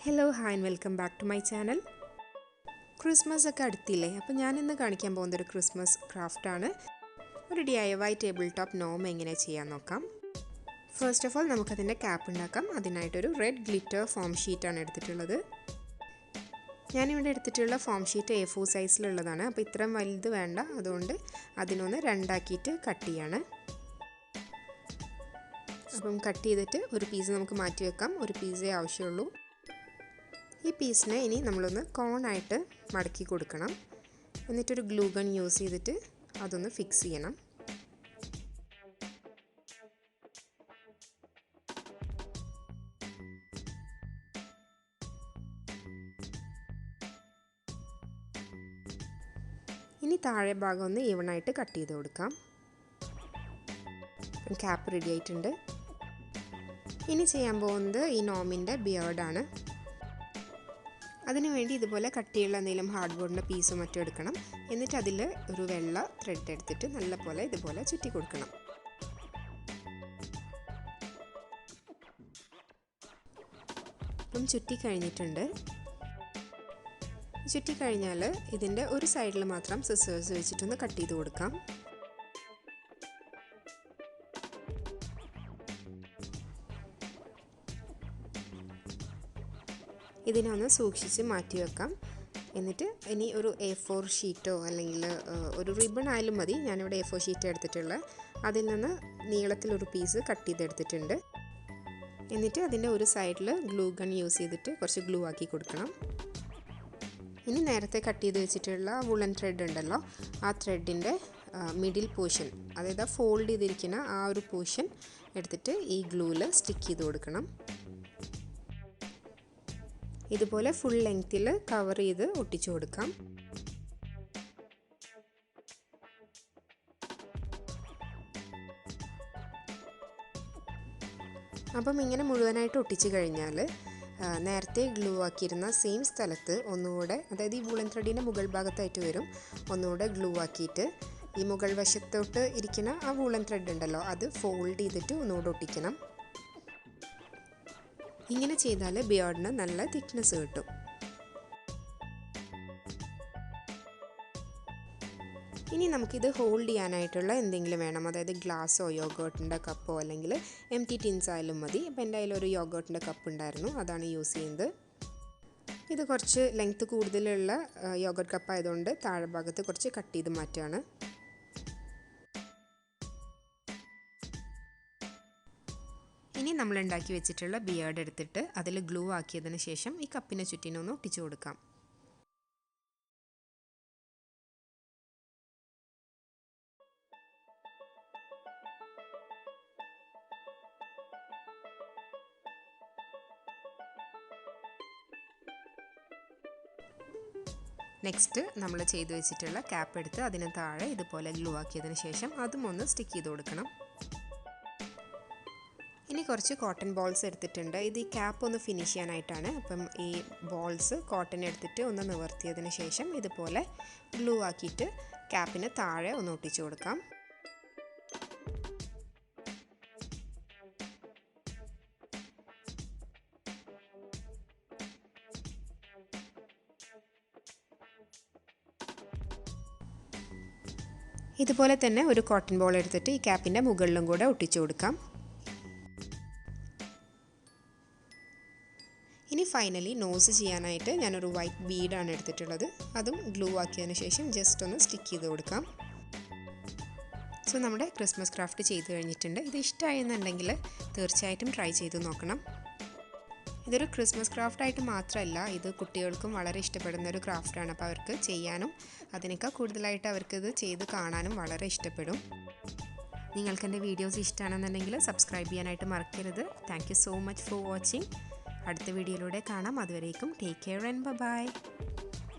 Hello, hi and welcome back to my channel. Christmas ഒക്കെ അടുത്തില്ലേ? അപ്പോൾ ഞാൻ ഇന്ന് കാണിക്കാൻ പോകുന്ന ഒരു ക്രിസ്മസ് ക്രാഫ്റ്റ് ആണ്. ഒരു DIY ടേബിൾ ടോപ്പ് നോം എങ്ങനെ ചെയ്യാൻ നോക്കാം. ഫസ്റ്റ് ഓഫ് ഓൾ നമുക്ക് അതിന്റെ ക്യാപ്പ് ഉണ്ടാക്കാം. അതിനായിട്ട് ഒരു റെഡ് ഗ്ലിറ്റർ ഫോം ഷീറ്റ് ആണ് എടുത്തിട്ടുള്ളത്. ഞാൻ ഇവിടെ എടുത്തിട്ടുള്ള ഫോം ഷീറ്റ് A4 സൈസിലുള്ളതാണ്. അപ്പോൾ ഇത്രയും വലുത് വേണ്ട. അതുകൊണ്ട് അതിനൊന്ന് രണ്ടാക്കിയിട്ട് കട്ട് ചെയ്യാണ്. അപ്പം കട്ട് ചെയ്തിട്ട് ഒരു പീസ് നമുക്ക് മാറ്റി വെക്കാം. ഒരു പീസേ ആവശ്യമുള്ളൂ. ഈ പീസിനെ ഇനി നമ്മളൊന്ന് കോണായിട്ട് മടക്കി കൊടുക്കണം. എന്നിട്ടൊരു ഗ്ലൂ ഗൺ യൂസ് ചെയ്തിട്ട് അതൊന്ന് ഫിക്സ് ചെയ്യണം. ഇനി താഴെ ഭാഗം ഒന്ന് ഈവണായിട്ട് കട്ട് ചെയ്ത് കൊടുക്കാം. ക്യാപ്പ് റെഡി ആയിട്ടുണ്ട്. ഇനി ചെയ്യാൻ പോകുന്നത് ഈ നോമിൻ്റെ ബിയർഡാണ്. അതിനുവേണ്ടി ഇതുപോലെ കട്ടിയുള്ള എന്തെങ്കിലും ഹാർഡ് ബോർഡിൻ്റെ പീസോ മറ്റോ എടുക്കണം. എന്നിട്ട് അതിൽ ഒരു വെള്ള ത്രെഡ് എടുത്തിട്ട് നല്ലപോലെ ഇതുപോലെ ചുറ്റി കൊടുക്കണം. അപ്പം ചുറ്റി കഴിഞ്ഞിട്ടുണ്ട്. ചുറ്റി കഴിഞ്ഞാൽ ഇതിൻ്റെ ഒരു സൈഡിൽ മാത്രം സിസേഴ്സ് വെച്ചിട്ടൊന്ന് കട്ട് ചെയ്ത് കൊടുക്കാം. ഇതിനൊന്ന് സൂക്ഷിച്ച് മാറ്റി വെക്കാം. എന്നിട്ട് ഇനി ഒരു A4 ഷീറ്റോ അല്ലെങ്കിൽ ഒരു റിബൺ ആയാലും മതി. ഞാനിവിടെ A4 ഷീറ്റ് എടുത്തിട്ടുള്ളത്. അതിൽ നിന്ന് നീളത്തിലൊരു പീസ് കട്ട് ചെയ്തെടുത്തിട്ടുണ്ട്. എന്നിട്ട് അതിൻ്റെ ഒരു സൈഡിൽ ഗ്ലൂ ഗൺ യൂസ് ചെയ്തിട്ട് കുറച്ച് ഗ്ലൂ ആക്കി കൊടുക്കണം. ഇനി നേരത്തെ കട്ട് ചെയ്ത് വെച്ചിട്ടുള്ള വുളൻ ത്രെഡ് ഉണ്ടല്ലോ, ആ ത്രെഡിൻ്റെ മിഡിൽ പോർഷൻ, അതായത് ഫോൾഡ് ചെയ്തിരിക്കുന്ന ആ ഒരു പോർഷൻ എടുത്തിട്ട് ഈ ഗ്ലൂവിൽ സ്റ്റിക്ക് ചെയ്ത് കൊടുക്കണം. ഇതുപോലെ ഫുൾ ലെങ്ത്തിൽ കവർ ചെയ്ത് ഒട്ടിച്ചു കൊടുക്കാം. അപ്പം ഇങ്ങനെ മുഴുവനായിട്ട് ഒട്ടിച്ചു കഴിഞ്ഞാൽ നേരത്തെ ഗ്ലൂ ആക്കിയിരുന്ന സെയിം സ്ഥലത്ത് ഒന്നുകൂടെ, അതായത് ഈ വൂളൻ ത്രെഡിൻ്റെ മുകൾ ഭാഗത്തായിട്ട് വരും, ഒന്നുകൂടെ ഗ്ലൂ ആക്കിയിട്ട് ഈ മുകൾ വശത്തോട്ട് ഇരിക്കുന്ന ആ വൂളൻ ത്രെഡ് ഉണ്ടല്ലോ, അത് ഫോൾഡ് ചെയ്തിട്ട് ഒന്നുകൂടെ ഒട്ടിക്കണം. ഇങ്ങനെ ചെയ്താൽ ബിയർഡിന് നല്ല തിക്നെസ് കിട്ടും. ഇനി നമുക്കിത് ഹോൾഡ് ചെയ്യാനായിട്ടുള്ള എന്തെങ്കിലും വേണം. അതായത് ഗ്ലാസ്സോ യോഗേർട്ടിൻ്റെ കപ്പോ അല്ലെങ്കിൽ എംറ്റി ടിൻസ് ആയാലും മതി. അപ്പോൾ എൻ്റെ കയ്യിൽ ഒരു യോഗേർട്ടിൻ്റെ കപ്പ് ഉണ്ടായിരുന്നു, അതാണ് യൂസ് ചെയ്യുന്നത്. ഇത് കുറച്ച് ലെങ്ത്ത് കൂടുതലുള്ള യോഗേർട്ട് കപ്പ് ആയതുകൊണ്ട് താഴെ ഭാഗത്ത് കുറച്ച് കട്ട് ചെയ്ത് മാറ്റുകയാണ്. ഇനി നമ്മൾ ഉണ്ടാക്കി വെച്ചിട്ടുള്ള ബിയർഡ് എടുത്തിട്ട് അതിൽ ഗ്ലൂ ആക്കിയതിന് ശേഷം ഈ കപ്പിനെ ചുറ്റിനൊന്ന് ഒട്ടിച്ചു കൊടുക്കാം. നെക്സ്റ്റ് നമ്മൾ ചെയ്തു വെച്ചിട്ടുള്ള ക്യാപ്പ് എടുത്ത് അതിന് താഴെ ഇതുപോലെ ഗ്ലൂ ആക്കിയതിന് ശേഷം അതും ഒന്ന് സ്റ്റിക്ക് ചെയ്ത് കൊടുക്കണം. ഇനി കുറച്ച് കോട്ടൺ ബോൾസ് എടുത്തിട്ടുണ്ട്. ഇത് ഈ ക്യാപ്പ് ഒന്ന് ഫിനിഷ് ചെയ്യാനായിട്ടാണ്. അപ്പം ഈ ബോൾസ് കോട്ടൺ എടുത്തിട്ട് ഒന്ന് നിവർത്തിയതിന് ശേഷം ഇതുപോലെ ഗ്ലൂ ആക്കിയിട്ട് ക്യാപ്പിന് താഴെ ഒന്ന് ഒട്ടിച്ചു കൊടുക്കാം. ഇതുപോലെ തന്നെ ഒരു കോട്ടൺ ബോൾ എടുത്തിട്ട് ഈ ക്യാപ്പിൻ്റെ മുകളിലും കൂടെ ഒട്ടിച്ചു കൊടുക്കാം. ഇനി ഫൈനലി നോസ് ചെയ്യാനായിട്ട് ഞാനൊരു വൈറ്റ് ബീഡാണ് എടുത്തിട്ടുള്ളത്. അതും ഗ്ലൂ ആക്കിയതിന് ശേഷം ജസ്റ്റ് ഒന്ന് സ്റ്റിക്ക് ചെയ്ത് കൊടുക്കാം. സോ നമ്മുടെ ക്രിസ്മസ് ക്രാഫ്റ്റ് ചെയ്ത് കഴിഞ്ഞിട്ടുണ്ട്. ഇത് ഇഷ്ടമായെന്നുണ്ടെങ്കിൽ തീർച്ചയായിട്ടും ട്രൈ ചെയ്ത് നോക്കണം. ഇതൊരു ക്രിസ്മസ് ക്രാഫ്റ്റായിട്ട് മാത്രമല്ല, ഇത് കുട്ടികൾക്കും വളരെ ഇഷ്ടപ്പെടുന്ന ഒരു ക്രാഫ്റ്റാണ്. അപ്പോൾ അവർക്ക് ചെയ്യാനും അതിനേക്കാൾ കൂടുതലായിട്ട് അവർക്കിത് ചെയ്ത് കാണാനും വളരെ ഇഷ്ടപ്പെടും. നിങ്ങൾക്ക് എൻ്റെ വീഡിയോസ് ഇഷ്ടമാണെന്നുണ്ടെങ്കിൽ സബ്സ്ക്രൈബ് ചെയ്യാനായിട്ട് മറക്കരുത്. Thank you so much for watching. അടുത്ത വീഡിയോയിലൂടെ കാണാം. അതുവരേക്കും ടേക്ക് കെയർ ആൻഡ് ബൈ.